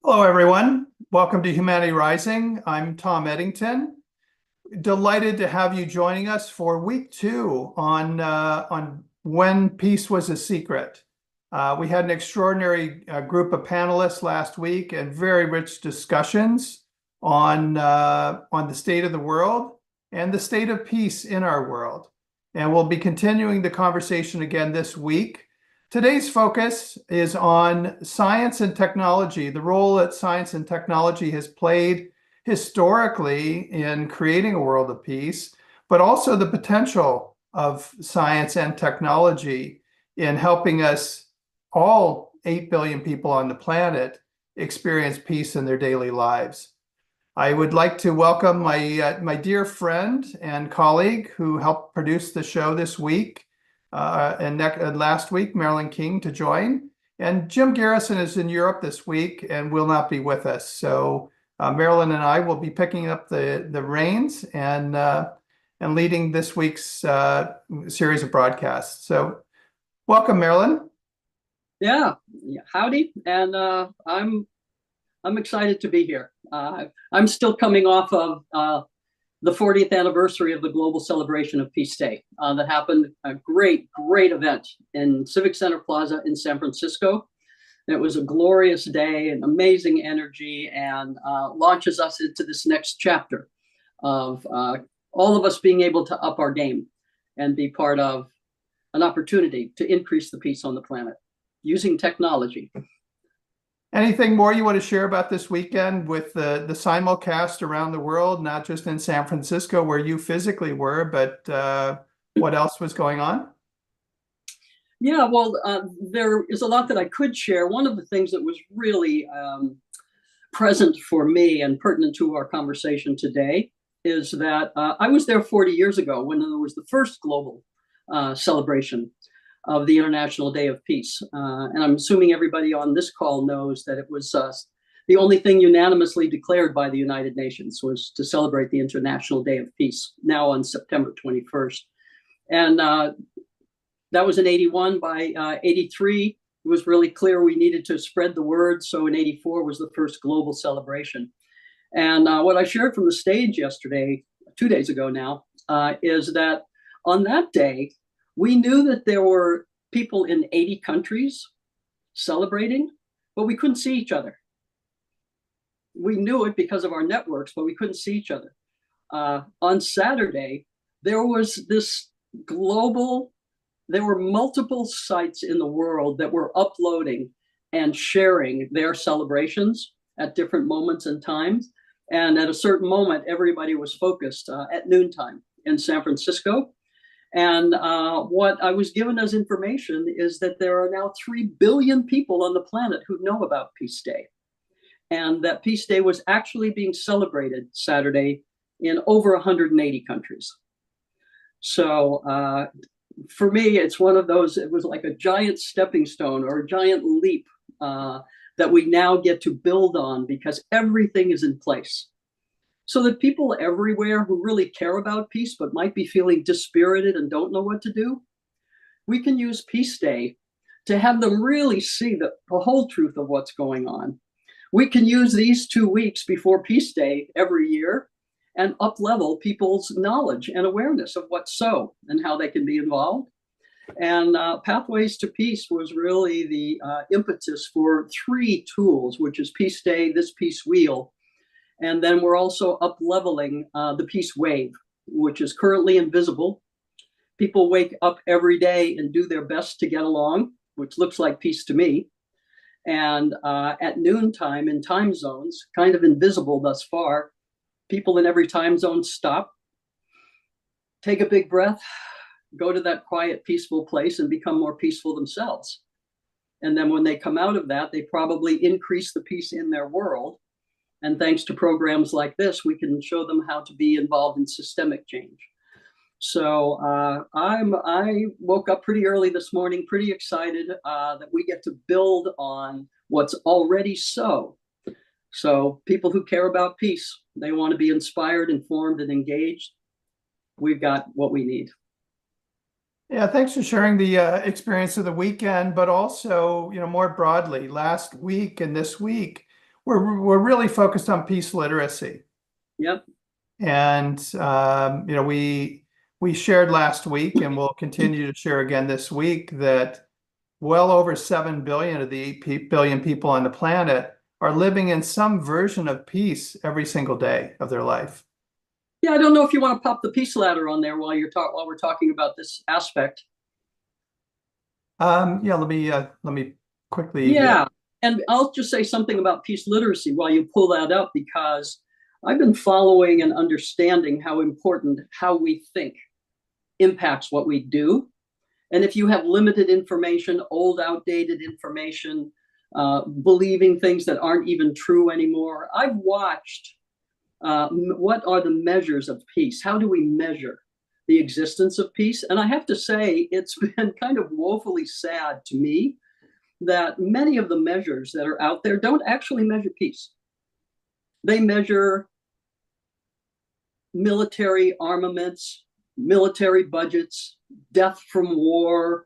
Hello, everyone. Welcome to Humanity Rising. I'm Tom Eddington. Delighted to have you joining us for week two on when peace was a secret. We had an extraordinary group of panelists last week and very rich discussions on the state of the world and the state of peace in our world. And we'll be continuing the conversation again this week. Today's focus is on science and technology, the role that science and technology has played historically in creating a world of peace, but also the potential of science and technology in helping us, all 8 billion people on the planet, experience peace in their daily lives. I would like to welcome my dear friend and colleague who helped produce the show this week and last week, Marilyn King, to join. And Jim Garrison is in Europe this week and will not be with us. So Marilyn and I will be picking up the reins and leading this week's series of broadcasts. So welcome, Marilyn. Yeah, howdy, and I'm excited to be here. I'm still coming off of the 40th anniversary of the global celebration of Peace Day that happened, a great event in Civic Center Plaza in San Francisco. It was a glorious day, an amazing energy, and launches us into this next chapter of all of us being able to up our game and be part of an opportunity to increase the peace on the planet using technology. Anything more you want to share about this weekend with the simulcast around the world, not just in San Francisco where you physically were, but what else was going on? Yeah, well, there is a lot that I could share. One of the things that was really present for me and pertinent to our conversation today is that I was there 40 years ago when there was the first global celebration of the International Day of Peace. And I'm assuming everybody on this call knows that it was the only thing unanimously declared by the United Nations was to celebrate the International Day of Peace, now on September 21st. And that was in 81. By 83, it was really clear we needed to spread the word. So in 84 was the first global celebration. And what I shared from the stage yesterday, 2 days ago now, is that on that day, we knew that there were people in 80 countries celebrating, but we couldn't see each other. We knew it because of our networks, but we couldn't see each other. On Saturday, there was this global, there were multiple sites in the world that were uploading and sharing their celebrations at different moments and times. And at a certain moment, everybody was focused at noontime in San Francisco. And what I was given as information is that there are now 3 billion people on the planet who know about Peace Day. And that Peace Day was actually being celebrated Saturday in over 180 countries. So for me, it's one of those, it was like a giant stepping stone or a giant leap that we now get to build on because everything is in place. So that people everywhere who really care about peace but might be feeling dispirited and don't know what to do, we can use Peace Day to have them really see the whole truth of what's going on. We can use these 2 weeks before Peace Day every year and up-level people's knowledge and awareness of what's so and how they can be involved. And Pathways to Peace was really the impetus for 3 tools, which is Peace Day, this Peace Wheel, and then we're also up-leveling the Peace Wave, which is currently invisible. People wake up every day and do their best to get along, which looks like peace to me. And at noontime in time zones, kind of invisible thus far, people in every time zone stop, take a big breath, go to that quiet, peaceful place and become more peaceful themselves. And then when they come out of that, they probably increase the peace in their world. And thanks to programs like this, we can show them how to be involved in systemic change. So I woke up pretty early this morning, pretty excited that we get to build on what's already so. So people who care about peace, they want to be inspired, informed, and engaged. We've got what we need. Yeah, thanks for sharing the experience of the weekend, but also, more broadly, last week and this week, we're really focused on peace literacy. Yep. And we shared last week, and we'll continue to share again this week, that well over 7 billion of the 8 billion people on the planet are living in some version of peace every single day of their life. Yeah, I don't know if you want to pop the peace ladder on there while we're talking about this aspect. Yeah, let me quickly. Yeah, and I'll just say something about peace literacy while you pull that up, because I've been following and understanding how important how we think impacts what we do. And if you have limited information, old, outdated information, believing things that aren't even true anymore, I've watched what are the measures of peace? How do we measure the existence of peace? And I have to say, it's been kind of woefully sad to me that many of the measures that are out there don't actually measure peace. They measure military armaments, military budgets, death from war,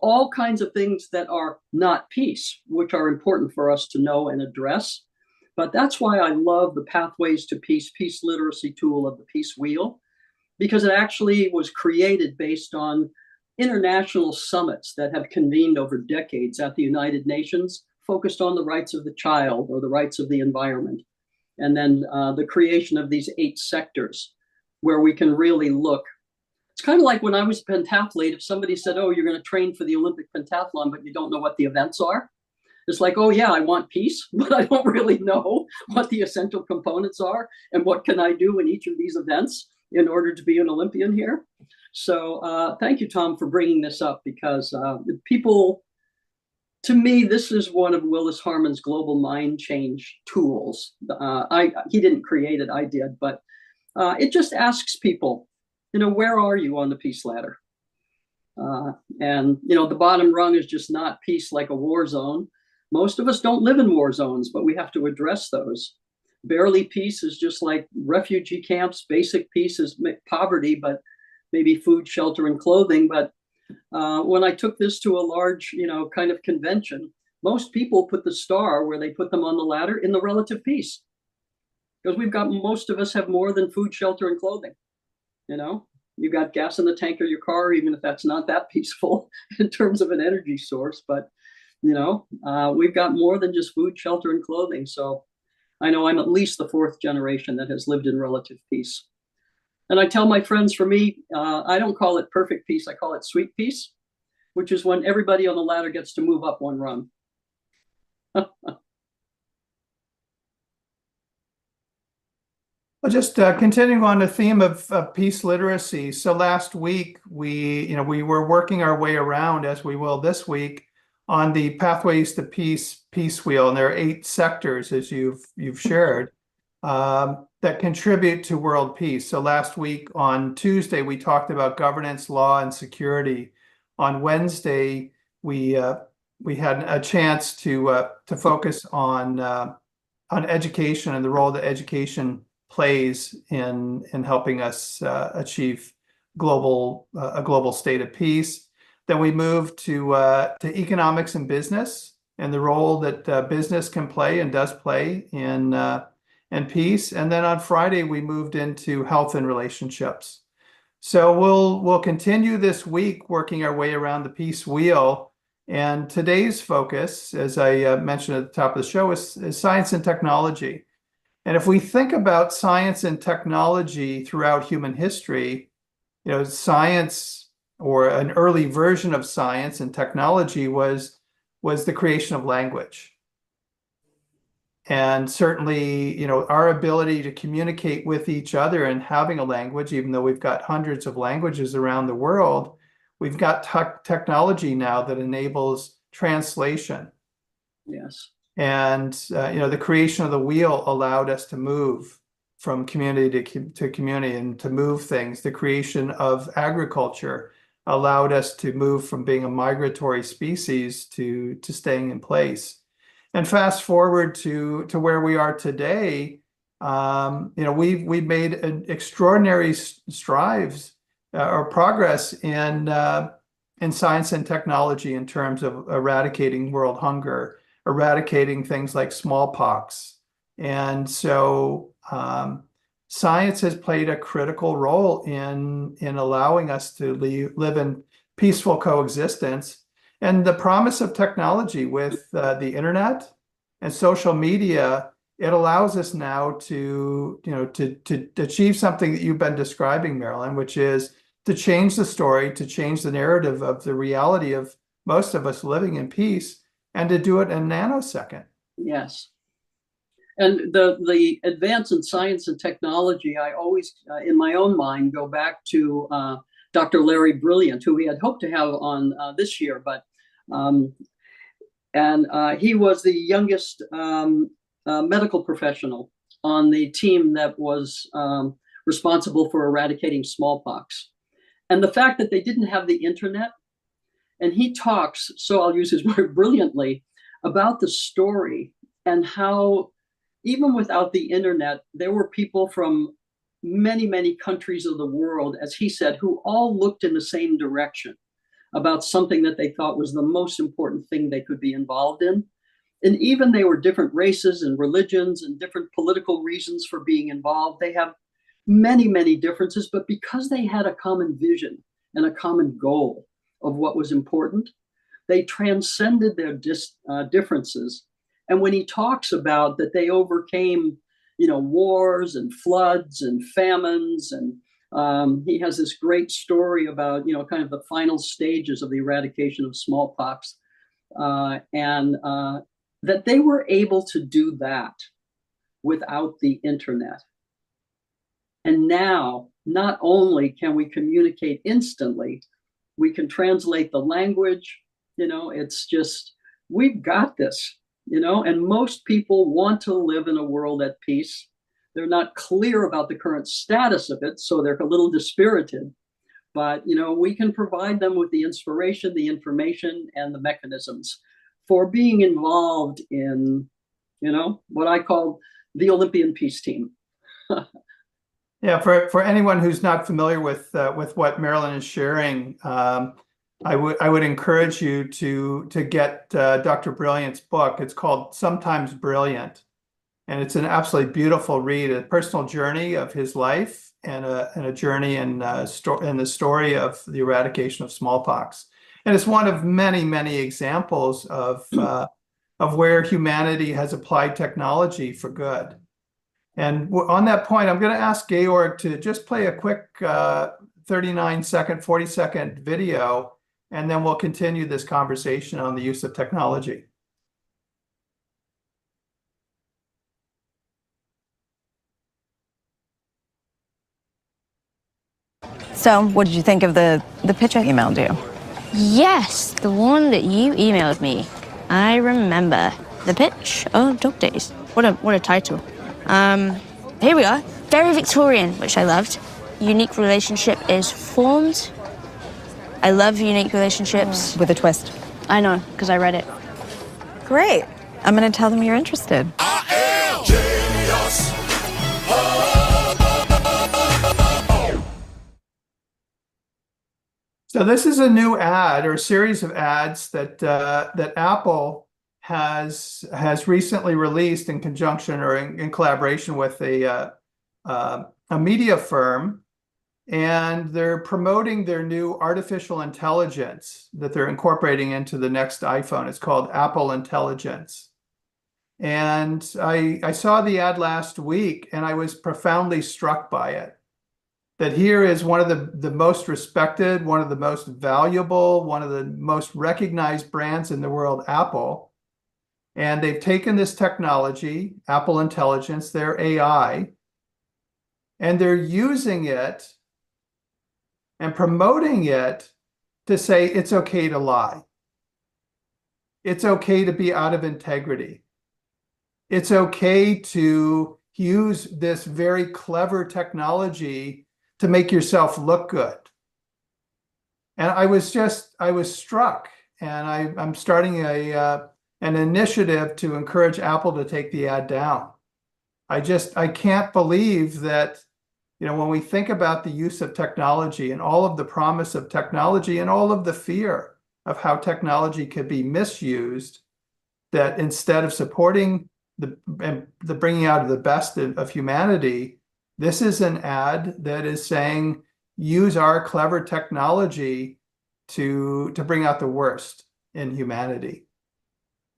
all kinds of things that are not peace, which are important for us to know and address. But that's why I love the Pathways to Peace, peace literacy tool of the Peace Wheel, because it actually was created based on international summits that have convened over decades at the United Nations, focused on the rights of the child or the rights of the environment. And then the creation of these 8 sectors where we can really look. It's kind of like when I was a pentathlete, if somebody said, oh, you're going to train for the Olympic pentathlon, but you don't know what the events are. It's like, oh yeah, I want peace, but I don't really know what the essential components are and what can I do in each of these events in order to be an Olympian here. So thank you, Tom, for bringing this up, because people, to me, this is one of Willis Harman's global mind change tools. He didn't create it, I did, but it just asks people, where are you on the peace ladder? And the bottom rung is just not peace like a war zone. Most of us don't live in war zones, but we have to address those. Barely peace is just like refugee camps. Basic peace is poverty, but maybe food, shelter, and clothing. But when I took this to a large, kind of convention, most people put the star where they put them on the ladder in the relative peace, because most of us have more than food, shelter, and clothing. You've got gas in the tank of your car, even if that's not that peaceful in terms of an energy source. But we've got more than just food, shelter, and clothing. So I know I'm at least the 4th generation that has lived in relative peace. And I tell my friends, for me, I don't call it perfect peace. I call it sweet peace, which is when everybody on the ladder gets to move up one rung. Well, just continuing on the theme of peace literacy. So last week we were working our way around, as we will this week, on the Pathways to Peace Wheel, and there are 8 sectors, as you've shared, that contribute to world peace. So last week on Tuesday we talked about governance, law, and security. On Wednesday we had a chance to focus on education and the role that education plays in helping us achieve a global state of peace. Then we moved to economics and business and the role that business can play and does play in peace. And then on Friday we moved into health and relationships. So we'll continue this week working our way around the peace wheel. And today's focus, as I mentioned at the top of the show, is science and technology. And if we think about science and technology throughout human history, science, or an early version of science and technology, was the creation of language. And certainly, our ability to communicate with each other and having a language, even though we've got hundreds of languages around the world, we've got technology now that enables translation. Yes. And the creation of the wheel allowed us to move from community to community and to move things. The creation of agriculture allowed us to move from being a migratory species to staying in place. And fast forward to where we are today, we've made an extraordinary strides or progress in science and technology in terms of eradicating world hunger, eradicating things like smallpox. And so science has played a critical role in allowing us to live in peaceful coexistence. And the promise of technology with the internet and social media, it allows us now to, to achieve something that you've been describing, Marilyn, which is to change the story, to change the narrative of the reality of most of us living in peace, and to do it in a nanosecond. Yes. And the advance in science and technology, I always, in my own mind, go back to Dr. Larry Brilliant, who we had hoped to have on this year, but he was the youngest medical professional on the team that was responsible for eradicating smallpox. And the fact that they didn't have the internet, and he talks, so I'll use his word, brilliantly, about the story and how even without the internet, there were people from many, many countries of the world, as he said, who all looked in the same direction about something that they thought was the most important thing they could be involved in. And even they were different races and religions and different political reasons for being involved. They have many, many differences, but because they had a common vision and a common goal of what was important, they transcended their differences. And when he talks about that they overcame, wars and floods and famines, and he has this great story about, kind of the final stages of the eradication of smallpox, and that they were able to do that without the internet. And now, not only can we communicate instantly, we can translate the language, it's just, we've got this, and most people want to live in a world at peace. They're not clear about the current status of it, so they're a little dispirited. But, we can provide them with the inspiration, the information, and the mechanisms for being involved in, what I call the Olympian peace team. Yeah, for anyone who's not familiar with what Marilyn is sharing, I would encourage you to get Dr. Brilliant's book. It's called Sometimes Brilliant, and it's an absolutely beautiful read, a personal journey of his life and a journey in the story of the eradication of smallpox. And it's one of many, many examples of where humanity has applied technology for good. And on that point, I'm going to ask Georg to just play a quick 39-second, 40-second video, and then we'll continue this conversation on the use of technology. So, what did you think of the pitch I emailed you? Yes, the one that you emailed me. I remember. The pitch? Oh, dog days. What a title. Here we are. Very Victorian, which I loved. Unique relationship is formed. I love unique relationships. With a twist. I know, because I read it. Great. I'm going to tell them you're interested. I am genius. So this is a new ad or a series of ads that that Apple has recently released in conjunction or in collaboration with a media firm, and they're promoting their new artificial intelligence that they're incorporating into the next iPhone. It's called Apple Intelligence. And I saw the ad last week, and I was profoundly struck by it. That here is one of the most respected, one of the most valuable, one of the most recognized brands in the world, Apple. And they've taken this technology, Apple Intelligence, their AI, and they're using it and promoting it to say it's okay to lie. It's okay to be out of integrity. It's okay to use this very clever technology to make yourself look good. And I was struck, and I'm starting an initiative to encourage Apple to take the ad down. I can't believe that, when we think about the use of technology and all of the promise of technology and all of the fear of how technology could be misused, that instead of supporting the bringing out of the best of humanity, this is an ad that is saying, use our clever technology to bring out the worst in humanity.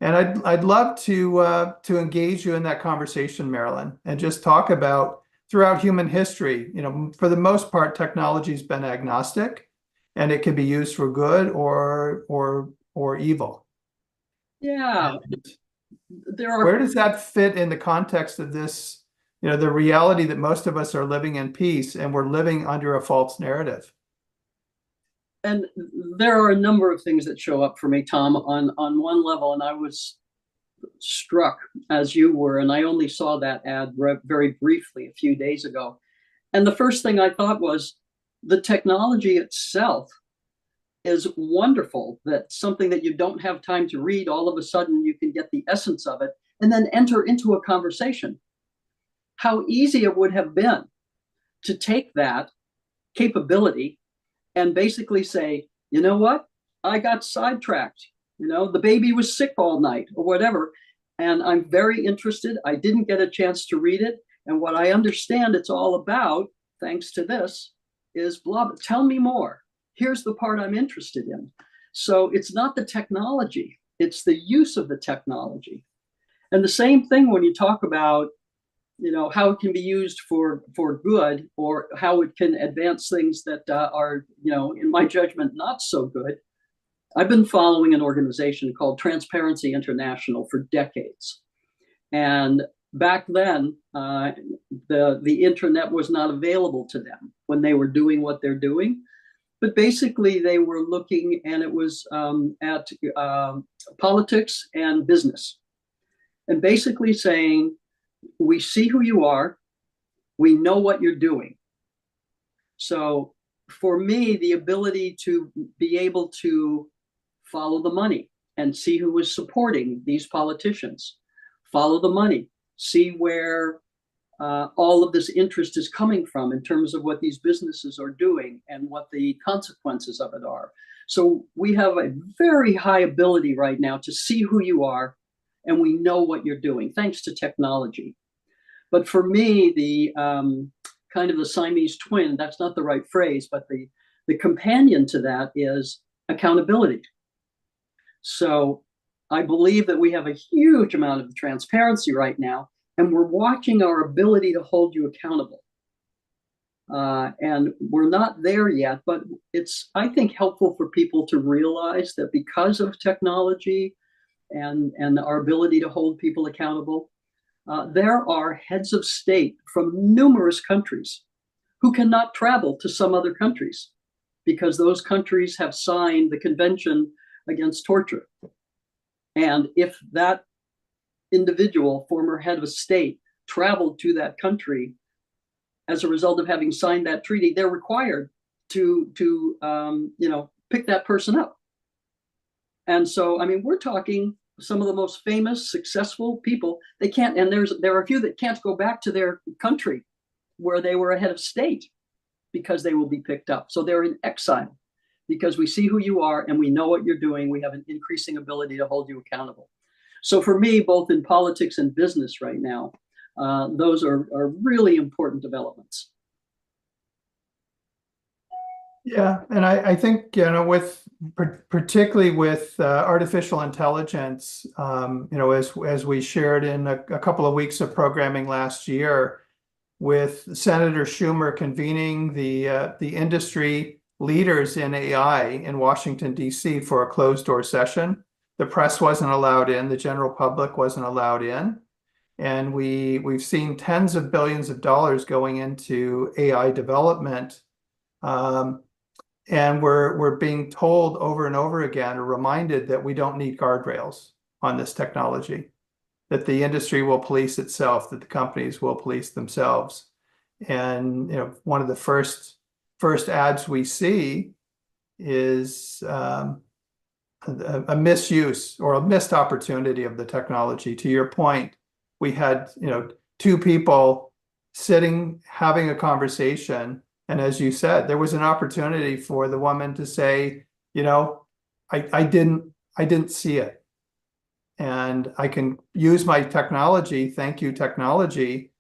And I'd love to engage you in that conversation, Marilyn, and just talk about throughout human history, for the most part, technology's been agnostic, and it can be used for good or evil. Yeah. Where does that fit in the context of this, the reality that most of us are living in peace and we're living under a false narrative? And there are a number of things that show up for me, Tom, on one level, and I was struck as you were, and I only saw that ad very briefly a few days ago. And the first thing I thought was the technology itself is wonderful, that something that you don't have time to read, all of a sudden you can get the essence of it and then enter into a conversation. How easy it would have been to take that capability and basically say, you know what? I got sidetracked. The baby was sick all night or whatever. And I'm very interested. I didn't get a chance to read it. And what I understand it's all about, thanks to this, is blah, tell me more. Here's the part I'm interested in. So it's not the technology, it's the use of the technology. And the same thing when you talk about, how it can be used for good, or how it can advance things that are, in my judgment, not so good. I've been following an organization called Transparency International for decades. And back then, the internet was not available to them when they were doing what they're doing. But basically, they were looking, and it was at politics and business, and basically saying, we see who you are, we know what you're doing. So for me, the ability to be able to follow the money and see who is supporting these politicians, follow the money, see where all of this interest is coming from in terms of what these businesses are doing and what the consequences of it are. So we have a very high ability right now to see who you are, and we know what you're doing, thanks to technology. But for me, the kind of the Siamese twin, that's not the right phrase, but the companion to that is accountability. So I believe that we have a huge amount of transparency right now, and we're watching our ability to hold you accountable. And we're not there yet, but it's, I think, helpful for people to realize that because of technology and our ability to hold people accountable, there are heads of state from numerous countries who cannot travel to some other countries because those countries have signed the Convention Against Torture. And if that individual, former head of state, traveled to that country as a result of having signed that treaty, they're required to pick that person up. And so, I mean, we're talking some of the most famous, successful people. They can't, and there are a few that can't go back to their country where they were a head of state because they will be picked up. So they're in exile because we see who you are and we know what you're doing. We have an increasing ability to hold you accountable. So for me, both in politics and business right now, those are really important developments. Yeah, and I think, particularly with artificial intelligence, as we shared in a couple of weeks of programming last year, with Senator Schumer convening the industry leaders in AI in Washington, D.C. for a closed-door session. The press wasn't allowed in, the general public wasn't allowed in, and we've seen tens of billions of dollars going into AI development. And we're being told over and over again, or reminded that we don't need guardrails on this technology, that the industry will police itself, that the companies will police themselves. And one of the first ads we see is a misuse or a missed opportunity of the technology. To your point, we had two people sitting having a conversation. And as you said, there was an opportunity for the woman to say, I didn't see it. and I can use my technology, thank you technology,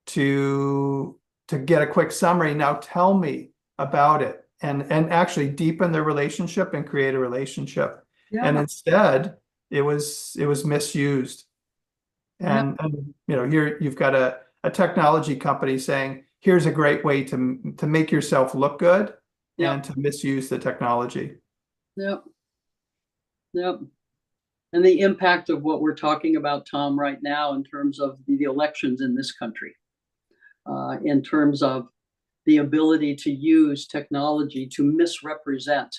to get a quick summary. Now tell me about it, and actually deepen the relationship and create a relationship. And Yeah. instead, it was misused. And you know, here you've got a technology company saying, here's a great way to make yourself look good Yeah. and to misuse the technology. Yep. Yep. And the impact of what we're talking about, Tom, right now in terms of the elections in this country, in terms of the ability to use technology to misrepresent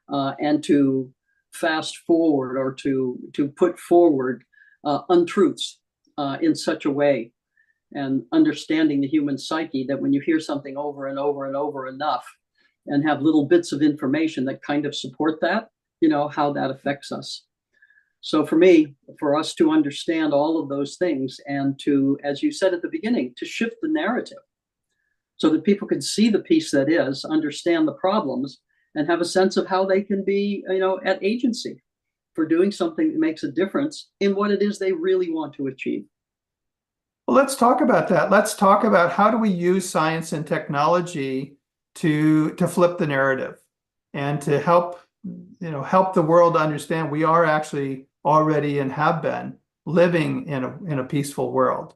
and to fast forward or to put forward untruths in such a way, and understanding the human psyche that when you hear something over and over and over enough and have little bits of information that kind of support that, you know, how that affects us. So for me, for us to understand all of those things and to, as you said at the beginning, to shift the narrative so that people can see the piece that is, understand the problems, and have a sense of how they can be, you know, at agency for doing something that makes a difference in what it is they really want to achieve. Well, let's talk about that. Let's talk about how do we use science and technology to flip the narrative and to help the world understand we are actually already and have been living in a peaceful world.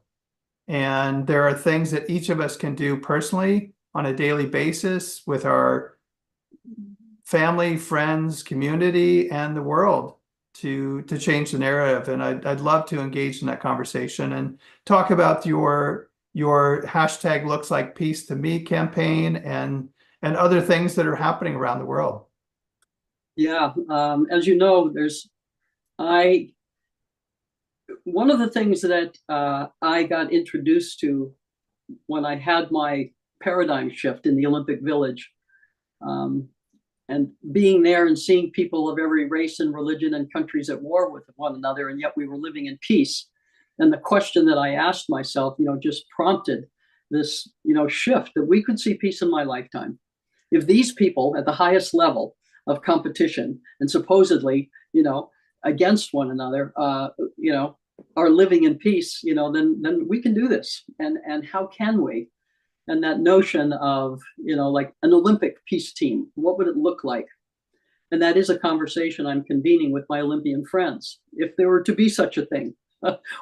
And there are things that each of us can do personally on a daily basis with our family, friends, community, and the world to change the narrative. And I'd love to engage in that conversation and talk about your hashtag Looks Like Peace to Me campaign and other things that are happening around the world. Yeah, as you know, one of the things that I got introduced to when I had my paradigm shift in the Olympic Village, and being there and seeing people of every race and religion and countries at war with one another, and yet we were living in peace. And the question that I asked myself, you know, just prompted this, you know, shift that we could see peace in my lifetime. If these people at the highest level of competition and supposedly, you know, against one another, you know, are living in peace, you know, then we can do this. And how can we? And that notion of, you know, like an Olympic peace team, what would it look like? And that is a conversation I'm convening with my Olympian friends. If there were to be such a thing,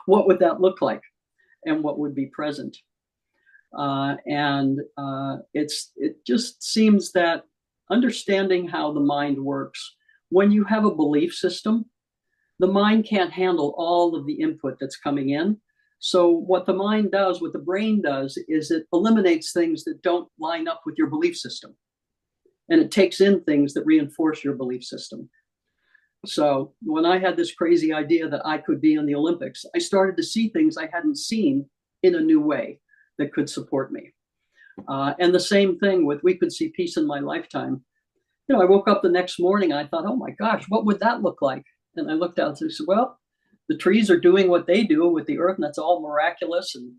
what would that look like? And what would be present? It just seems that understanding how the mind works, when you have a belief system, the mind can't handle all of the input that's coming in. So what the mind does, what the brain does, is it eliminates things that don't line up with your belief system. And it takes in things that reinforce your belief system. So when I had this crazy idea that I could be in the Olympics, I started to see things I hadn't seen in a new way that could support me. And the same thing with we could see peace in my lifetime. You know, I woke up the next morning and I thought, oh my gosh, what would that look like? And I looked out and said, well, the trees are doing what they do with the earth, and that's all miraculous. And,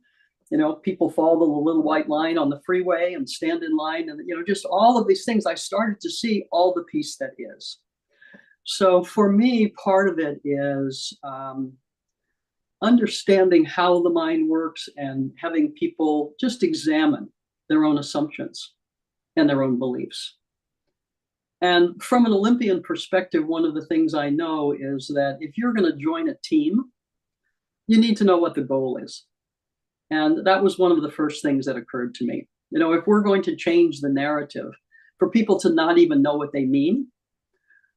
you know, people follow the little white line on the freeway and stand in line. And, you know, just all of these things, I started to see all the peace that is. So for me, part of it is understanding how the mind works and having people just examine their own assumptions and their own beliefs. And from an Olympian perspective, one of the things I know is that if you're going to join a team, you need to know what the goal is. And that was one of the first things that occurred to me. You know, if we're going to change the narrative, for people to not even know what they mean,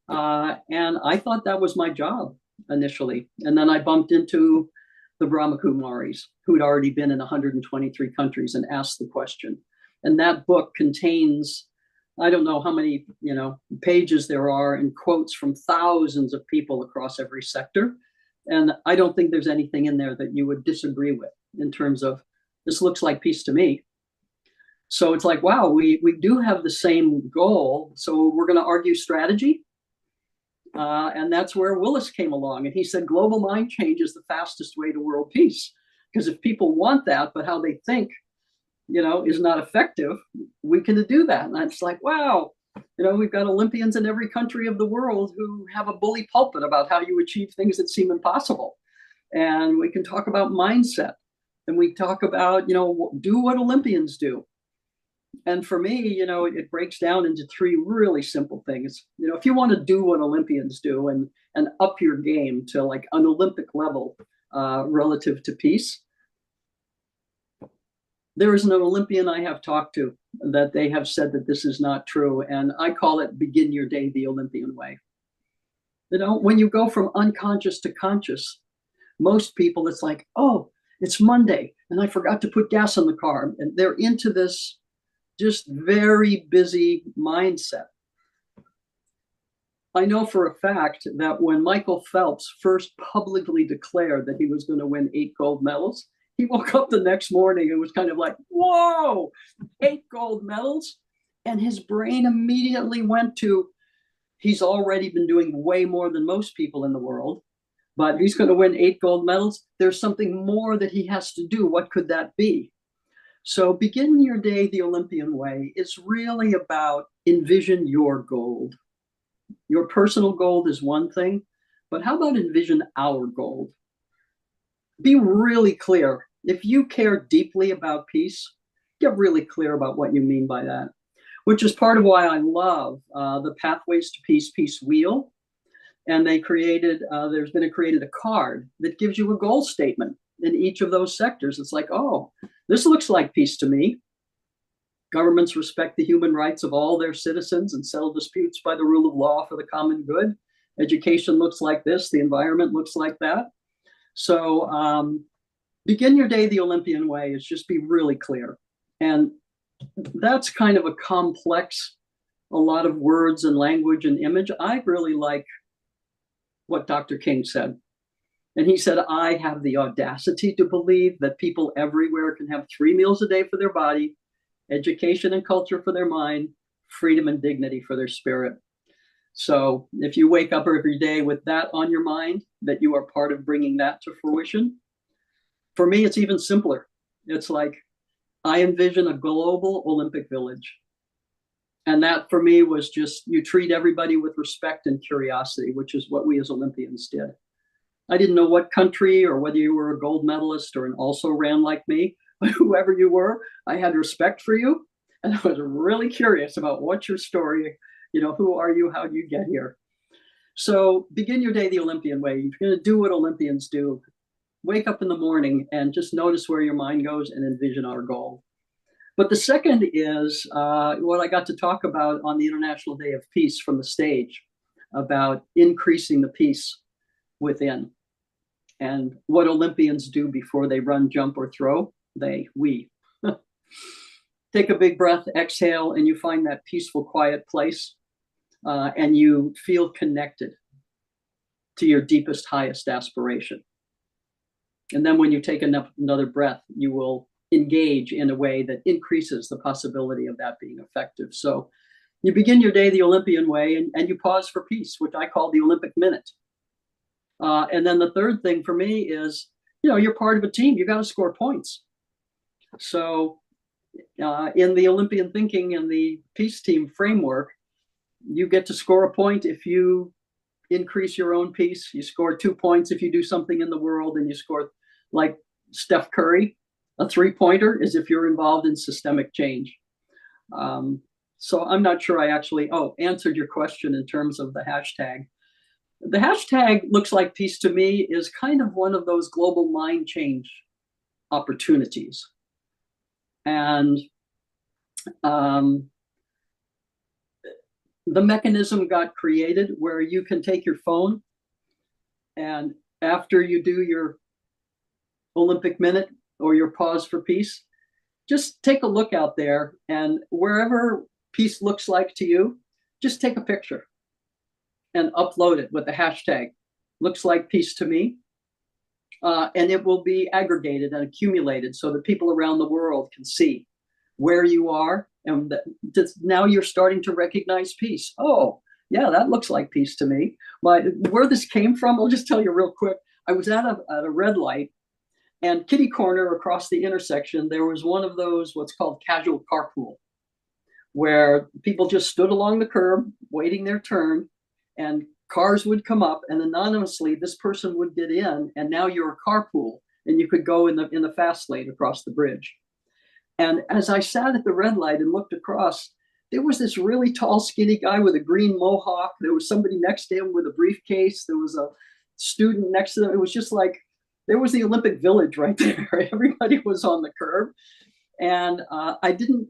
and I thought that was my job initially. And then I bumped into the Brahmakumaris, who had already been in 123 countries, and asked the question. And that book contains, I don't know how many, you know, pages there are, and quotes from thousands of people across every sector. And I don't think there's anything in there that you would disagree with in terms of, this looks like peace to me. So it's like, wow, we do have the same goal. So we're going to argue strategy. And that's where Willis came along. And he said, global mind change is the fastest way to world peace. Because if people want that, but how they think, you know, is not effective, we can do that. And it's like, wow, We've got Olympians in every country of the world who have a bully pulpit about how you achieve things that seem impossible. And we can talk about mindset, and we talk about, do what Olympians do. And for me, it breaks down into three really simple things. If you want to do what Olympians do and up your game to like an Olympic level relative to peace, there is an Olympian I have talked to that they have said that this is not true. And I call it begin your day the Olympian way. When you go from unconscious to conscious, most people, it's like, oh, it's Monday and I forgot to put gas in the car. And they're into this just very busy mindset. I know for a fact that when Michael Phelps first publicly declared that he was going to win 8 gold medals, he woke up the next morning and was kind of like, whoa, 8 gold medals. And his brain immediately went to, he's already been doing way more than most people in the world, but he's going to win 8 gold medals. There's something more that he has to do. What could that be? So begin your day the Olympian way is really about envision your gold. Your personal gold is one thing, but how about envision our gold? Be really clear. If you care deeply about peace, get really clear about what you mean by that, which is part of why I love the Pathways to Peace Peace Wheel. And they created, there's been created a card that gives you a goal statement in each of those sectors. It's like, oh, this looks like peace to me. Governments respect the human rights of all their citizens and settle disputes by the rule of law for the common good. Education looks like this. The environment looks like that. So begin your day the Olympian way is just be really clear. And that's kind of a complex, a lot of words and language and image. I really like what Dr. King said. And he said, I have the audacity to believe that people everywhere can have 3 meals a day for their body, education and culture for their mind, freedom and dignity for their spirit. So if you wake up every day with that on your mind, that you are part of bringing that to fruition, for me, it's even simpler. It's like, I envision a global Olympic village. And that for me was just, you treat everybody with respect and curiosity, which is what we as Olympians did. I didn't know what country or whether you were a gold medalist or an also ran like me, but whoever you were, I had respect for you. And I was really curious about what's your story, who are you, how did you get here? So begin your day the Olympian way. You're going to do what Olympians do. Wake up in the morning and just notice where your mind goes and envision our goal. But the second is what I got to talk about on the International Day of Peace from the stage, about increasing the peace within. And what Olympians do before they run, jump, or throw, we. Take a big breath, exhale, and you find that peaceful, quiet place, and you feel connected to your deepest, highest aspiration. And then when you take another breath, you will engage in a way that increases the possibility of that being effective. So you begin your day the Olympian way, and you pause for peace, which I call the Olympic minute. And then the third thing for me is, you're part of a team. You got to score points. So in the Olympian thinking and the peace team framework, you get to score a point if you increase your own peace. You score 2 points if you do something in the world, and you score, like Steph Curry, a 3-pointer is if you're involved in systemic change. So I'm not sure I actually answered your question in terms of the hashtag. The hashtag looks like peace to me is kind of one of those global mind change opportunities. And the mechanism got created where you can take your phone, and after you do your Olympic minute or your pause for peace, just take a look out there, and wherever peace looks like to you, just take a picture and upload it with the hashtag looks like peace to me. And it will be aggregated and accumulated so that people around the world can see where you are. And now you're starting to recognize peace. Oh, yeah, that looks like peace to me. But where this came from, I'll just tell you real quick. I was at a red light, and kitty corner across the intersection, there was one of those what's called casual carpool, where people just stood along the curb waiting their turn, and cars would come up, and anonymously this person would get in, and now you're a carpool, and you could go in the fast lane across the bridge. And as I sat at the red light and looked across, there was this really tall, skinny guy with a green mohawk. There was somebody next to him with a briefcase. There was a student next to them. It was just like, there was the Olympic Village right there. Everybody was on the curb. And I didn't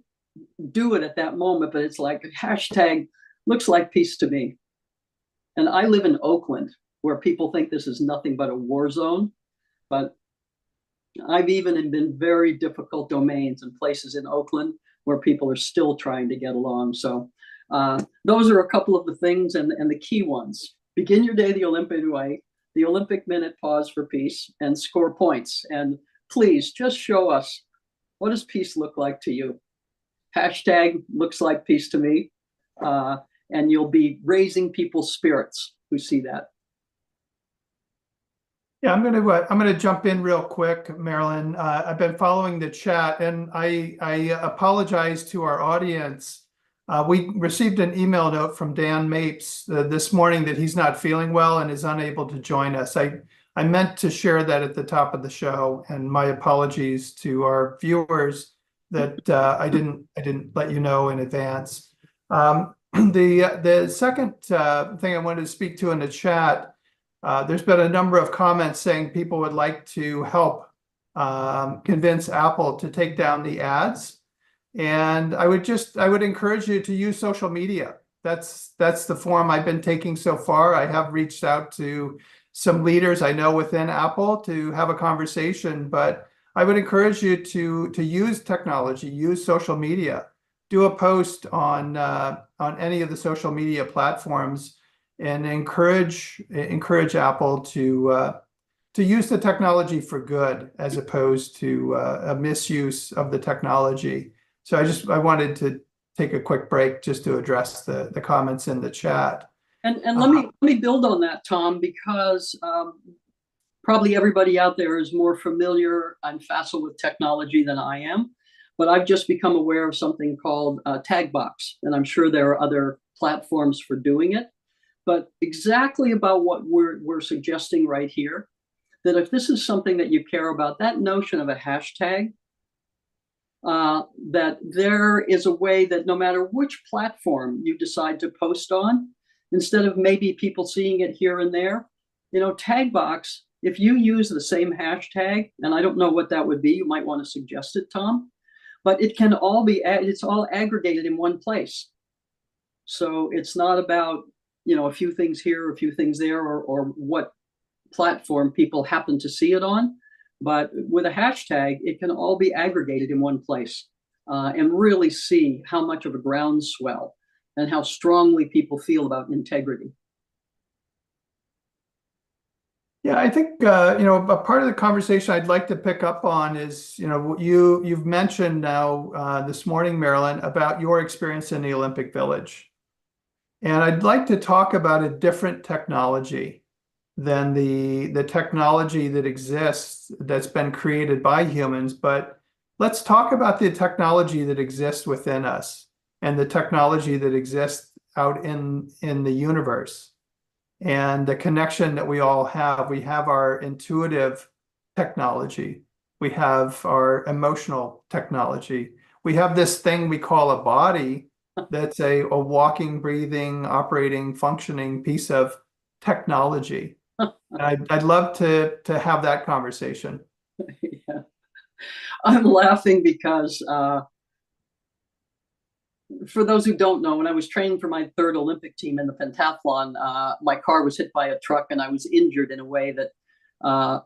do it at that moment, but it's like hashtag looks like peace to me. And I live in Oakland, where people think this is nothing but a war zone. But I've even been in very difficult domains and places in Oakland where people are still trying to get along. So those are a couple of the things and the key ones. Begin your day the Olympic way, the Olympic minute, pause for peace, and score points. And please just show us, what does peace look like to you? Hashtag looks like peace to me. And you'll be raising people's spirits who see that. Yeah, I'm gonna jump in real quick, Marilyn. I've been following the chat, and I apologize to our audience. We received an email note from Dan Mapes this morning that he's not feeling well and is unable to join us. I meant to share that at the top of the show, and my apologies to our viewers that I didn't let you know in advance. The second thing I wanted to speak to in the chat. There's been a number of comments saying people would like to help convince Apple to take down the ads. And I would encourage you to use social media. That's the form I've been taking so far. I have reached out to some leaders I know within Apple to have a conversation, but I would encourage you to use technology, use social media, do a post on any of the social media platforms, and encourage Apple to use the technology for good as opposed to a misuse of the technology. So I wanted to take a quick break just to address the comments in the chat. And let me build on that, Tom, because probably everybody out there is more familiar and facile with technology than I am. But I've just become aware of something called Tagbox, and I'm sure there are other platforms for doing it. But exactly about what we're suggesting right here, that if this is something that you care about, that notion of a hashtag, that there is a way that no matter which platform you decide to post on, instead of maybe people seeing it here and there, Tagbox, if you use the same hashtag, and I don't know what that would be, you might want to suggest it, Tom, but it can all be, it's all aggregated in one place. So it's not about, a few things here, a few things there, or what platform people happen to see it on. But with a hashtag, it can all be aggregated in one place and really see how much of a groundswell and how strongly people feel about integrity. Yeah, I think a part of the conversation I'd like to pick up on is you've mentioned now this morning, Marilyn, about your experience in the Olympic Village. And I'd like to talk about a different technology than the technology that exists that's been created by humans. But let's talk about the technology that exists within us and the technology that exists out in the universe and the connection that we all have. We have our intuitive technology. We have our emotional technology. We have this thing we call a body that's a walking, breathing, operating, functioning piece of technology. I'd love to have that conversation. Yeah. I'm laughing because for those who don't know, when I was training for my third Olympic team in the pentathlon, my car was hit by a truck and I was injured in a way that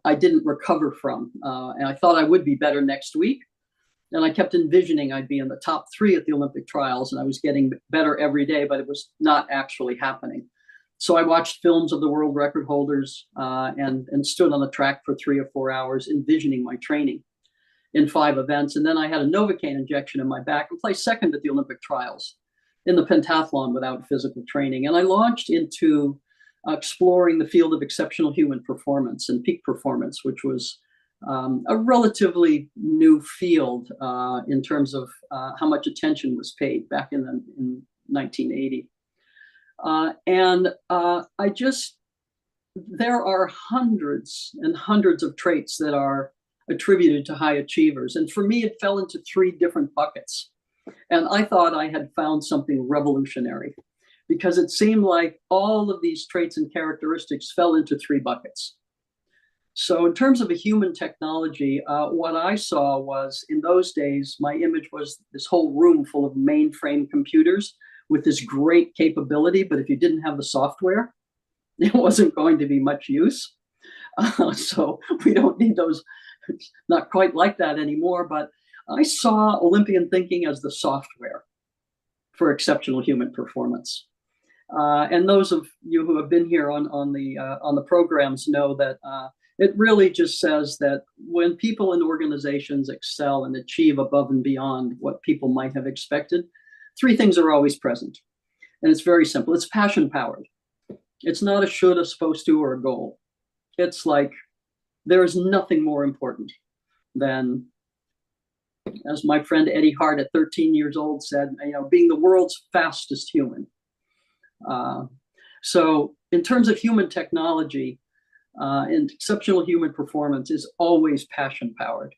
I didn't recover from. And I thought I would be better next week. And I kept envisioning I'd be in the top 3 at the Olympic trials, and I was getting better every day, but it was not actually happening. So I watched films of the world record holders and stood on the track for 3 or 4 hours, envisioning my training in 5 events. And then I had a Novocaine injection in my back and placed second at the Olympic trials in the pentathlon without physical training. And I launched into exploring the field of exceptional human performance and peak performance, which was a relatively new field in terms of how much attention was paid back in 1980. There are hundreds and hundreds of traits that are attributed to high achievers. And for me, it fell into 3 different buckets. And I thought I had found something revolutionary because it seemed like all of these traits and characteristics fell into 3 buckets. So in terms of a human technology, what I saw was, in those days, my image was this whole room full of mainframe computers with this great capability, but if you didn't have the software, it wasn't going to be much use. So we don't need those. It's not quite like that anymore, but I saw Olympian thinking as the software for exceptional human performance. And those of you who have been here on the programs know that it really just says that when people in organizations excel and achieve above and beyond what people might have expected, 3 things are always present. And it's very simple. It's passion powered. It's not a should, a supposed to, or a goal. It's like there is nothing more important than, as my friend Eddie Hart at 13 years old said, being the world's fastest human. So in terms of human technology, and exceptional human performance is always passion powered.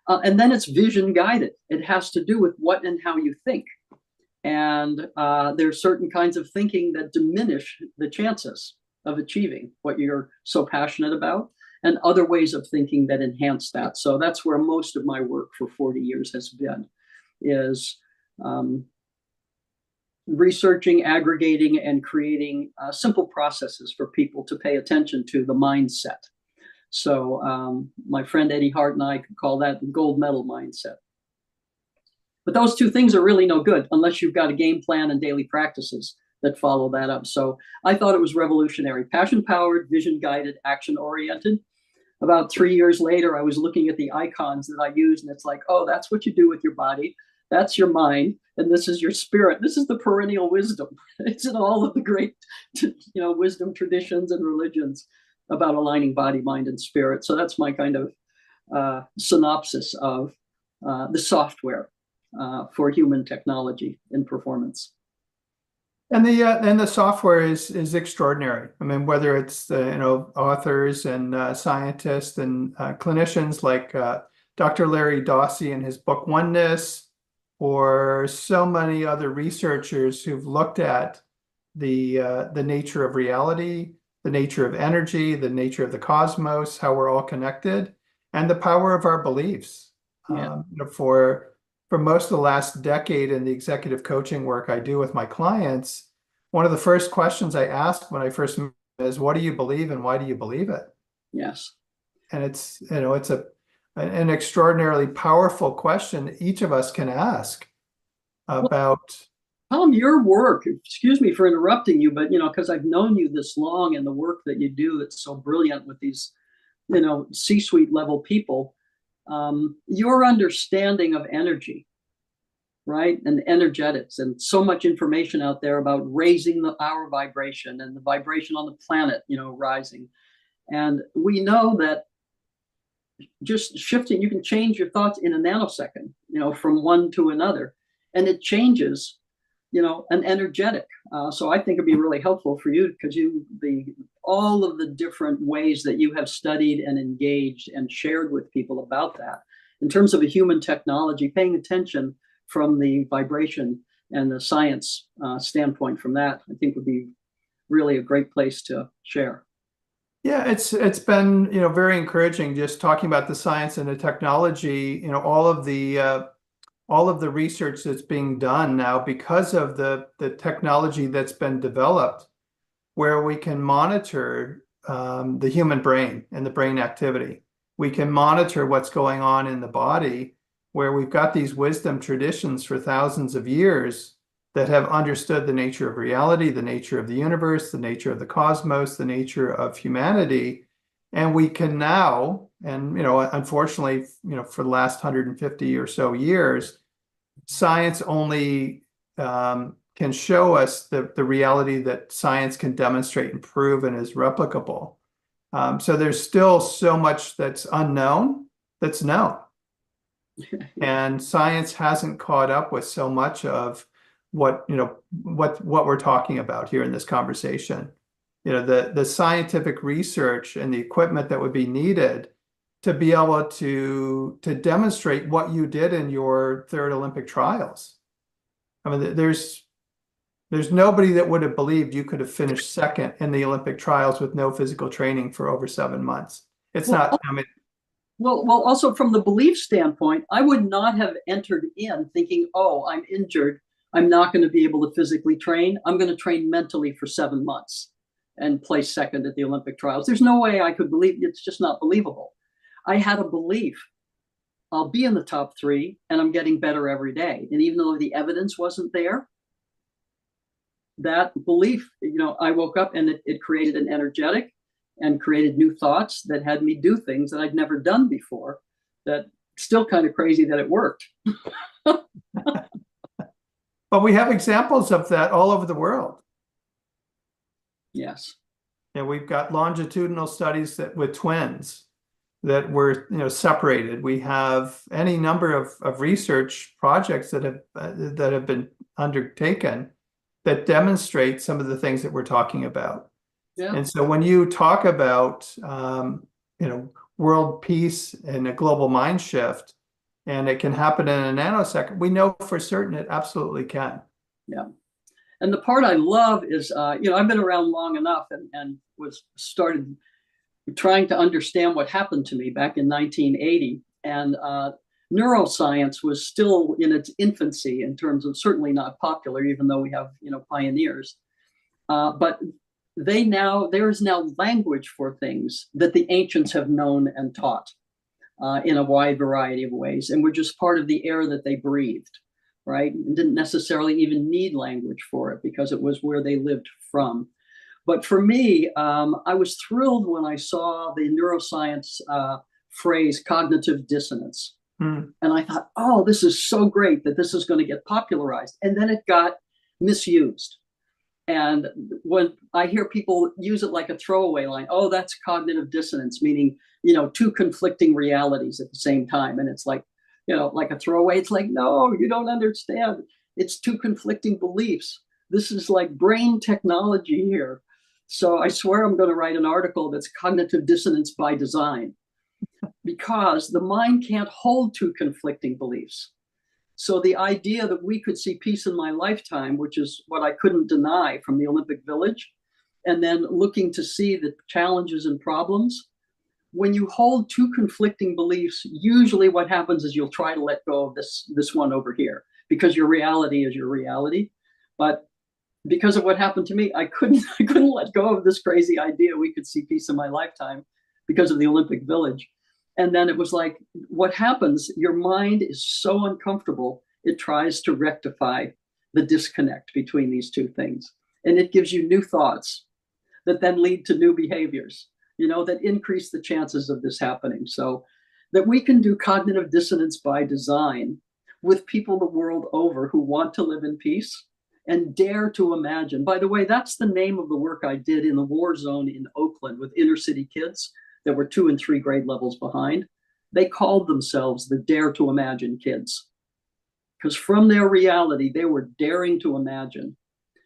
And then it's vision guided. It has to do with what and how you think. And there are certain kinds of thinking that diminish the chances of achieving what you're so passionate about, and other ways of thinking that enhance that. So that's where most of my work for 40 years has been, is researching, aggregating, and creating simple processes for people to pay attention to the mindset. So my friend Eddie Hart and I could call that the gold medal mindset. But those 2 things are really no good unless you've got a game plan and daily practices that follow that up. So I thought it was revolutionary. Passion-powered, vision-guided, action-oriented. About 3 years later, I was looking at the icons that I use, and it's like, oh, that's what you do with your body. That's your mind, and this is your spirit. This is the perennial wisdom. It's in all of the great, wisdom traditions and religions about aligning body, mind, and spirit. So that's my kind of synopsis of the software for human technology and performance. And the software is extraordinary. I mean, whether it's authors and scientists and clinicians like Dr. Larry Dawsey and his book Oneness, or so many other researchers who've looked at the nature of reality, the nature of energy, the nature of the cosmos, how we're all connected, and the power of our beliefs. Yeah. For most of the last decade in the executive coaching work I do with my clients, one of the first questions I ask when I first meet is, what do you believe and why do you believe it? Yes. And it's an extraordinarily powerful question each of us can ask about. Tom, your work, excuse me for interrupting you, but because I've known you this long, and the work that you do that's so brilliant with these C-suite level people, your understanding of energy, right, and energetics, and so much information out there about raising our vibration and the vibration on the planet rising. And we know that just shifting, you can change your thoughts in a nanosecond, from one to another, and it changes an energetic. So I think it'd be really helpful for you, because all of the different ways that you have studied and engaged and shared with people about that, in terms of a human technology, paying attention from the vibration and the science standpoint from that, I think would be really a great place to share. Yeah, it's been very encouraging just talking about the science and the technology. All of the research that's being done now because of the technology that's been developed, where we can monitor the human brain and the brain activity. We can monitor what's going on in the body, where we've got these wisdom traditions for thousands of years that have understood the nature of reality, the nature of the universe, the nature of the cosmos, the nature of humanity. And we can now, and unfortunately, for the last 150 or so years, science only can show us the reality that science can demonstrate and prove and is replicable. So there's still so much that's unknown that's known. And science hasn't caught up with so much of what we're talking about here in this conversation. The scientific research and the equipment that would be needed to be able to demonstrate what you did in your third Olympic trials. I mean, there's nobody that would have believed you could have finished second in the Olympic trials with no physical training for over 7 months. It's not, I mean, Well, also from the belief standpoint, I would not have entered in thinking, oh, I'm injured. I'm not going to be able to physically train. I'm going to train mentally for 7 months and place second at the Olympic trials. There's no way I could believe. It's just not believable. I had a belief. I'll be in the top 3 and I'm getting better every day. And even though the evidence wasn't there, that belief, I woke up and it created an energetic and created new thoughts that had me do things that I'd never done before. That still kind of crazy that it worked. But we have examples of that all over the world. Yes. And we've got longitudinal studies that with twins that were separated. We have any number of research projects that have been undertaken that demonstrate some of the things that we're talking about. Yeah. And so when you talk about world peace and a global mind shift, and it can happen in a nanosecond, we know for certain it absolutely can. Yeah. And the part I love is, I've been around long enough and started trying to understand what happened to me back in 1980. And neuroscience was still in its infancy in terms of certainly not popular, even though we have, pioneers. But there is now language for things that the ancients have known and taught in a wide variety of ways. And we're just part of the air that they breathed, right? And didn't necessarily even need language for it because it was where they lived from. But for me, I was thrilled when I saw the neuroscience phrase cognitive dissonance. And I thought, oh, this is so great that this is going to get popularized. And then it got misused. And when I hear people use it like a throwaway line, oh, that's cognitive dissonance, meaning, two conflicting realities at the same time. And it's like, like a throwaway. It's like, no, you don't understand. It's two conflicting beliefs. This is like brain technology here. So I swear I'm going to write an article that's cognitive dissonance by design, because the mind can't hold two conflicting beliefs. So the idea that we could see peace in my lifetime, which is what I couldn't deny from the Olympic Village, and then looking to see the challenges and problems, when you hold two conflicting beliefs, usually what happens is you'll try to let go of this one over here, because your reality is your reality. But because of what happened to me, I couldn't let go of this crazy idea we could see peace in my lifetime because of the Olympic Village. And then it was like, what happens? Your mind is so uncomfortable, it tries to rectify the disconnect between these two things. And it gives you new thoughts that then lead to new behaviors, that increase the chances of this happening. So that we can do cognitive dissonance by design with people the world over who want to live in peace and dare to imagine. By the way, that's the name of the work I did in the war zone in Oakland with inner city kids that were 2 and 3 grade levels behind. They called themselves the Dare to Imagine kids, because from their reality, they were daring to imagine.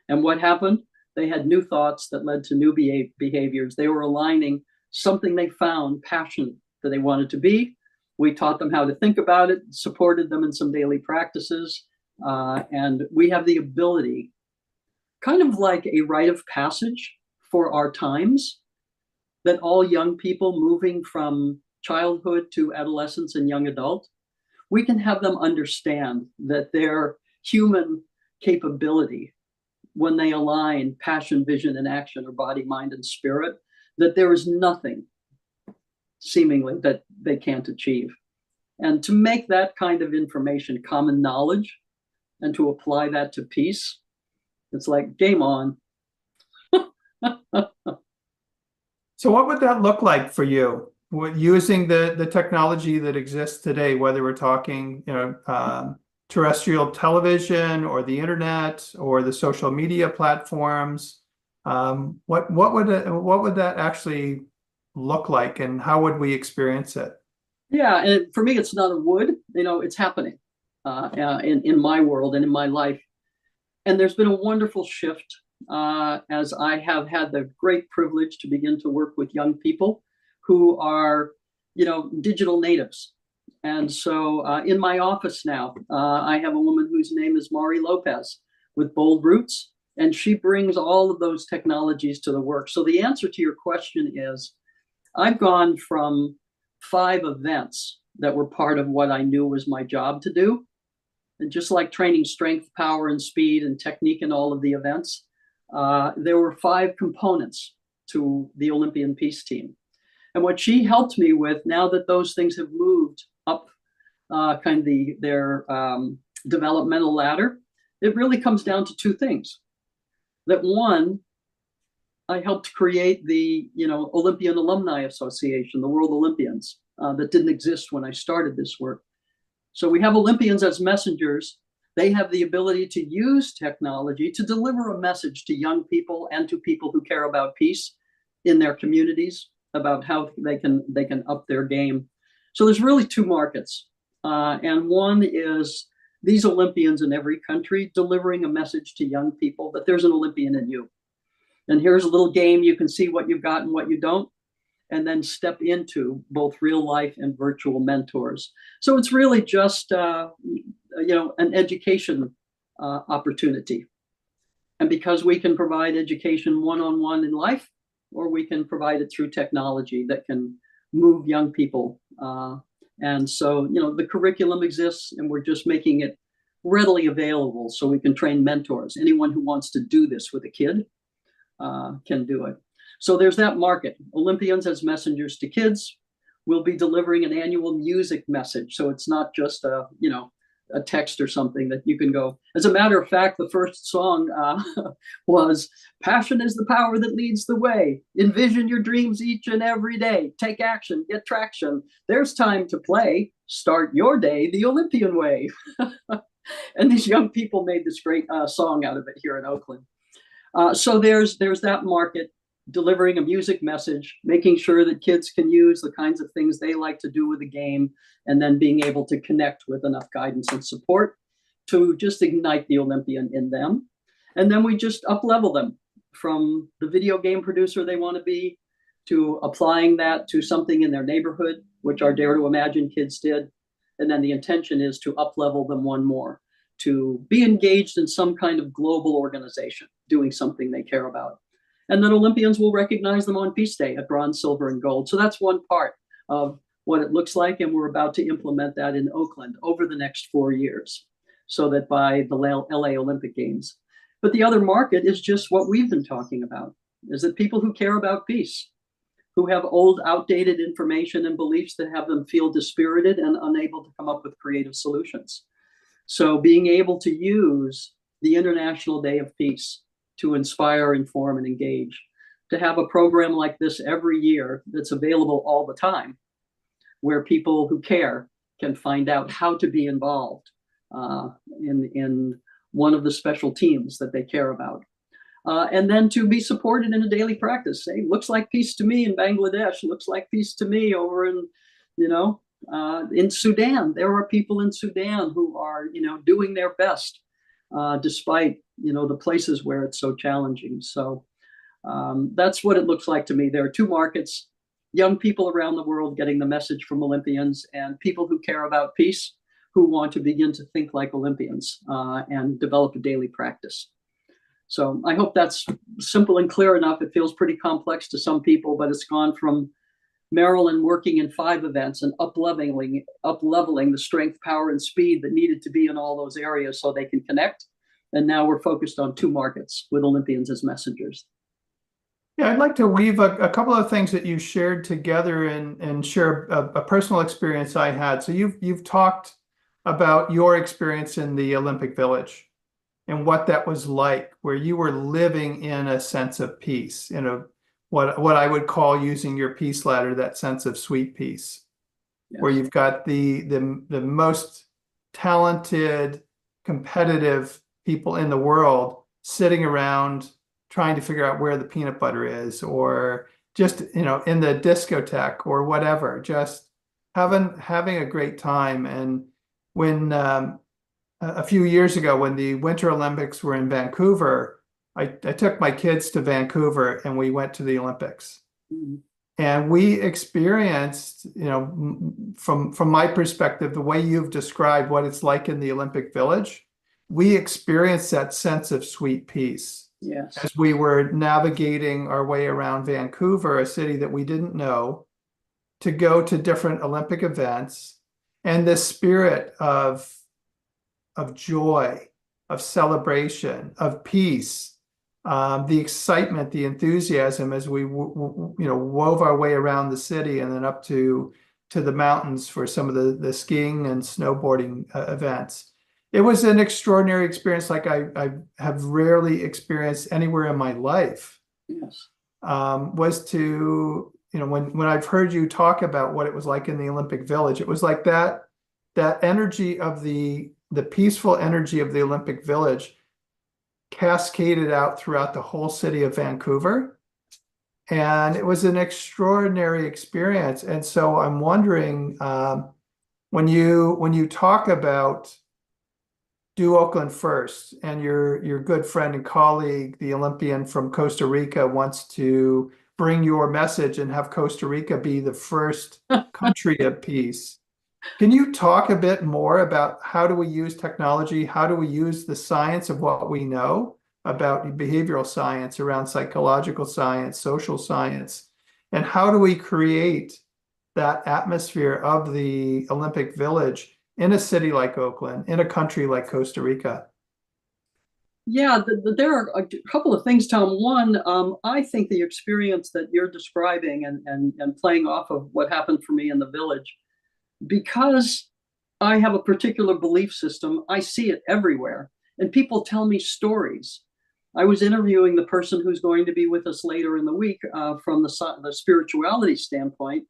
And what happened? They had new thoughts that led to new behaviors. They were aligning something they found passionate that they wanted to be. We taught them how to think about it, supported them in some daily practices. And we have the ability, kind of like a rite of passage for our times, that all young people moving from childhood to adolescence and young adult, we can have them understand that their human capability, when they align passion, vision, and action, or body, mind, and spirit, that there is nothing seemingly that they can't achieve. And to make that kind of information common knowledge and to apply that to peace, it's like game on. So what would that look like for you? Using the technology that exists today, whether we're talking, terrestrial television or the internet or the social media platforms, what would that actually look like, and how would we experience it? Yeah, and for me, it's not a would, it's happening in my world and in my life. And there's been a wonderful shift as I have had the great privilege to begin to work with young people who are, digital natives. And so in my office now, I have a woman whose name is Mari Lopez with Bold Roots, and she brings all of those technologies to the work. So the answer to your question is, I've gone from 5 events that were part of what I knew was my job to do. And just like training strength, power, and speed and technique in all of the events, there were 5 components to the Olympian Peace Team. And what she helped me with, now that those things have moved up kind of their developmental ladder, it really comes down to 2 things. That one, I helped create the Olympian Alumni Association, the World Olympians, that didn't exist when I started this work. So we have Olympians as messengers. They have the ability to use technology to deliver a message to young people and to people who care about peace in their communities about how they can up their game. So there's really 2 markets. And one is these Olympians in every country delivering a message to young people that there's an Olympian in you. And here's a little game. You can see what you've got and what you don't, and then step into both real life and virtual mentors. So it's really just, an education opportunity. And because we can provide education one-on-one in life, or we can provide it through technology that can move young people. And so, the curriculum exists, and we're just making it readily available so we can train mentors. Anyone who wants to do this with a kid can do it. So there's that market. Olympians as messengers to kids. We'll be delivering an annual music message. So it's not just a text or something that you can go. As a matter of fact, the first song was "Passion is the power that leads the way. Envision your dreams each and every day. Take action, get traction. There's time to play. Start your day the Olympian way." And these young people made this great song out of it here in Oakland. So there's that market, delivering a music message, making sure that kids can use the kinds of things they like to do with the game, and then being able to connect with enough guidance and support to just ignite the Olympian in them. And then we just up-level them from the video game producer they want to be to applying that to something in their neighborhood, which our Dare to Imagine kids did. And then the intention is to up-level them one more, to be engaged in some kind of global organization, doing something they care about. And then Olympians will recognize them on Peace Day at bronze, silver, and gold. So that's one part of what it looks like. And we're about to implement that in Oakland over the next 4 years, so that by the LA Olympic Games. But the other market is just what we've been talking about, is that people who care about peace, who have old, outdated information and beliefs that have them feel dispirited and unable to come up with creative solutions. So being able to use the International Day of Peace to inspire, inform, and engage, to have a program like this every year that's available all the time, where people who care can find out how to be involved in one of the special teams that they care about. And then to be supported in a daily practice. Say, looks like peace to me in Bangladesh, looks like peace to me over in Sudan. There are people in Sudan who are, doing their best despite, the places where it's so challenging. So that's what it looks like to me. There are 2 markets: young people around the world getting the message from Olympians, and people who care about peace, who want to begin to think like Olympians and develop a daily practice. So I hope that's simple and clear enough. It feels pretty complex to some people, but it's gone from Marilyn working in 5 events and up-leveling the strength, power, and speed that needed to be in all those areas so they can connect. And now we're focused on 2 markets with Olympians as messengers. Yeah, I'd like to weave a couple of things that you shared together and share a personal experience I had. So you've talked about your experience in the Olympic Village and what that was like, where you were living in a sense of peace, what I would call, using your peace ladder, that sense of sweet peace, yes, where you've got the most talented, competitive people in the world sitting around trying to figure out where the peanut butter is, or just, in the discotheque or whatever, just having a great time. And when a few years ago, when the Winter Olympics were in Vancouver, I took my kids to Vancouver and we went to the Olympics. Mhm. And we experienced, from my perspective, the way you've described what it's like in the Olympic Village, we experienced that sense of sweet peace Yes. as we were navigating our way around Vancouver, a city that we didn't know, to go to different Olympic events, and this spirit of joy, of celebration, of peace. The excitement, the enthusiasm as we wove our way around the city and then up to the mountains for some of the skiing and snowboarding events. It was an extraordinary experience like I have rarely experienced anywhere in my life. Yes. Was to, when I've heard you talk about what it was like in the Olympic Village, it was like that energy of the peaceful energy of the Olympic Village cascaded out throughout the whole city of Vancouver. And it was an extraordinary experience. And so I'm wondering, when you talk about Do Oakland First, and your good friend and colleague, the Olympian from Costa Rica, wants to bring your message and have Costa Rica be the first country of peace. Can you talk a bit more about how do we use technology? How do we use the science of what we know about behavioral science, around psychological science, social science, and how do we create that atmosphere of the Olympic Village in a city like Oakland, in a country like Costa Rica? Yeah, there are a couple of things, Tom. One, I think the experience that you're describing and playing off of what happened for me in the village, because I have a particular belief system, I see it everywhere. And people tell me stories. I was interviewing the person who's going to be with us later in the week from the spirituality standpoint.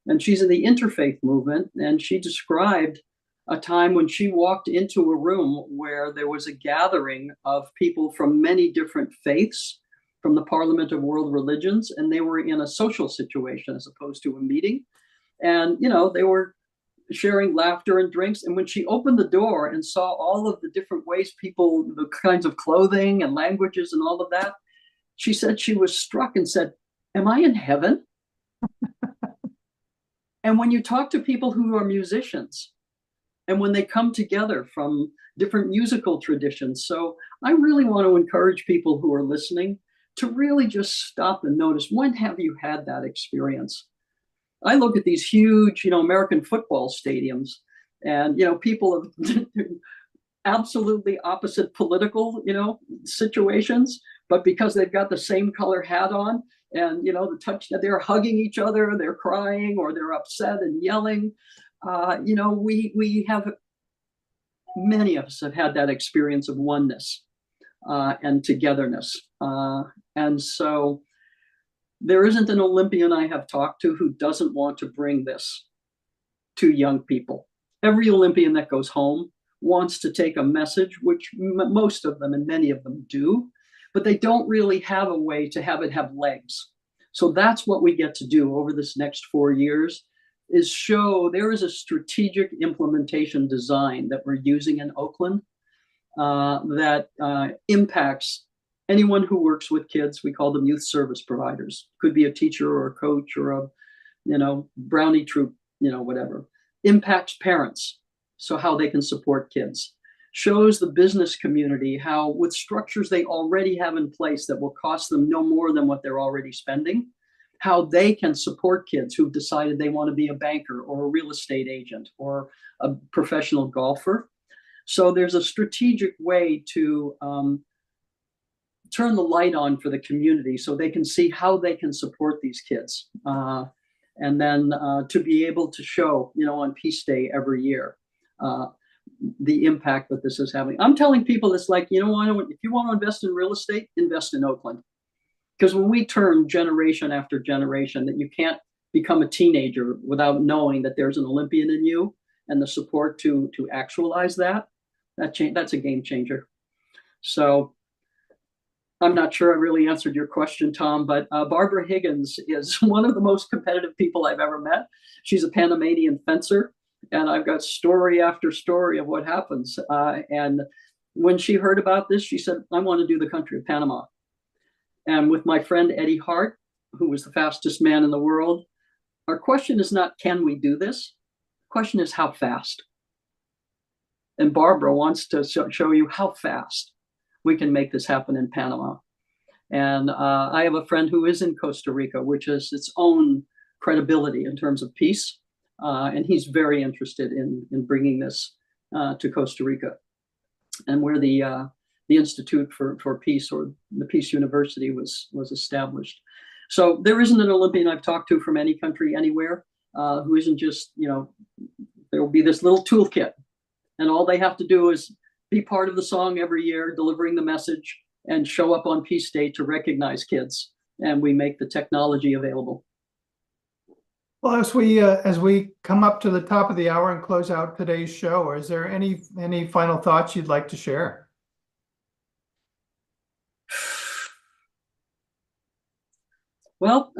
And she's in the interfaith movement. And she described a time when she walked into a room where there was a gathering of people from many different faiths, from the Parliament of World Religions. And they were in a social situation as opposed to a meeting. And, they were sharing laughter and drinks. And when she opened the door and saw all of the different ways people, the kinds of clothing and languages and all of that, she said she was struck and said, "Am I in heaven?" And when you talk to people who are musicians, and when they come together from different musical traditions. So I really want to encourage people who are listening to really just stop and notice, when have you had that experience? I look at these huge, American football stadiums, and, people of absolutely opposite political, situations, but because they've got the same color hat on and, they're hugging each other, they're crying, or they're upset and yelling. We have, many of us have had that experience of oneness and togetherness. And so there isn't an Olympian I have talked to who doesn't want to bring this to young people. Every Olympian that goes home wants to take a message, which most of them and many of them do, but they don't really have a way to have it have legs. So that's what we get to do over this next 4 years, is show there is a strategic implementation design that we're using in Oakland that impacts anyone who works with kids. We call them youth service providers. Could be a teacher or a coach or a, brownie troop, whatever. Impacts parents, so how they can support kids. Shows the business community how, with structures they already have in place that will cost them no more than what they're already spending, how they can support kids who've decided they want to be a banker or a real estate agent or a professional golfer. So there's a strategic way to turn the light on for the community so they can see how they can support these kids. And then to be able to show, on Peace Day every year, the impact that this is having. I'm telling people, it's like, if you want to invest in real estate, invest in Oakland. Because when we turn generation after generation, that you can't become a teenager without knowing that there's an Olympian in you and the support to actualize that's a game changer. So I'm not sure I really answered your question, Tom, but Barbara Higgins is one of the most competitive people I've ever met. She's a Panamanian fencer, and I've got story after story of what happens. And when she heard about this, she said, I want to do the country of Panama. And with my friend Eddie Hart, who was the fastest man in the world, our question is not, can we do this? The question is, how fast? And Barbara wants to show you how fast we can make this happen in Panama. And I have a friend who is in Costa Rica, which is its own credibility in terms of peace. And he's very interested in bringing this to Costa Rica. And where the Institute for Peace, or the Peace University, was established. So there isn't an Olympian I've talked to from any country anywhere who isn't just, there will be this little toolkit, and all they have to do is be part of the song every year, delivering the message, and show up on Peace Day to recognize kids. And we make the technology available. Well, as we come up to the top of the hour and close out today's show, is there any final thoughts you'd like to share? Well,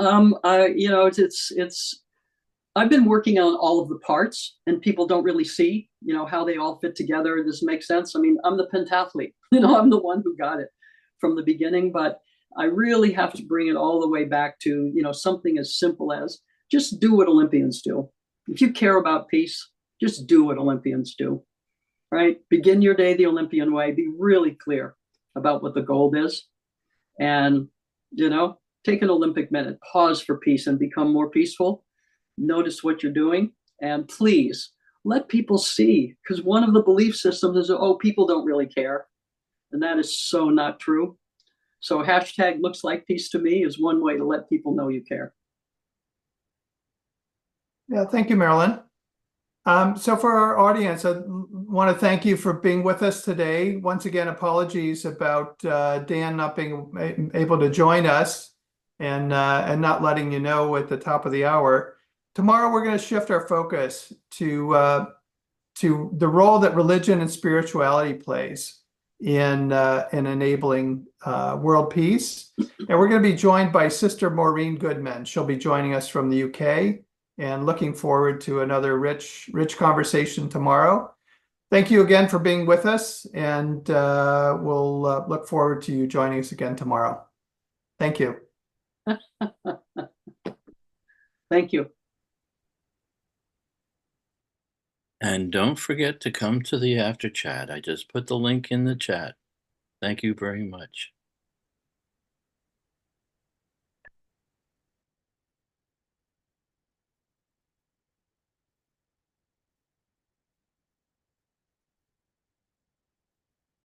I've been working on all of the parts, and people don't really see, how they all fit together. This makes sense. I mean, I'm the pentathlete, I'm the one who got it from the beginning, but I really have to bring it all the way back to, something as simple as just do what Olympians do. If you care about peace, just do what Olympians do, right? Begin your day the Olympian way. Be really clear about what the goal is, and, take an Olympic minute, pause for peace, and become more peaceful. Notice what you're doing, and please let people see, because one of the belief systems is, oh, people don't really care. And that is so not true. So hashtag looks like peace to me is one way to let people know you care. Yeah, thank you, Marilyn. So for our audience, I want to thank you for being with us today. Once again, apologies about Dan not being able to join us and not letting you know at the top of the hour. Tomorrow, we're going to shift our focus to the role that religion and spirituality plays in enabling world peace. And we're going to be joined by Sister Maureen Goodman. She'll be joining us from the UK, and looking forward to another rich conversation tomorrow. Thank you again for being with us, and we'll look forward to you joining us again tomorrow. Thank you. Thank you. And don't forget to come to the after chat. I just put the link in the chat. Thank you very much.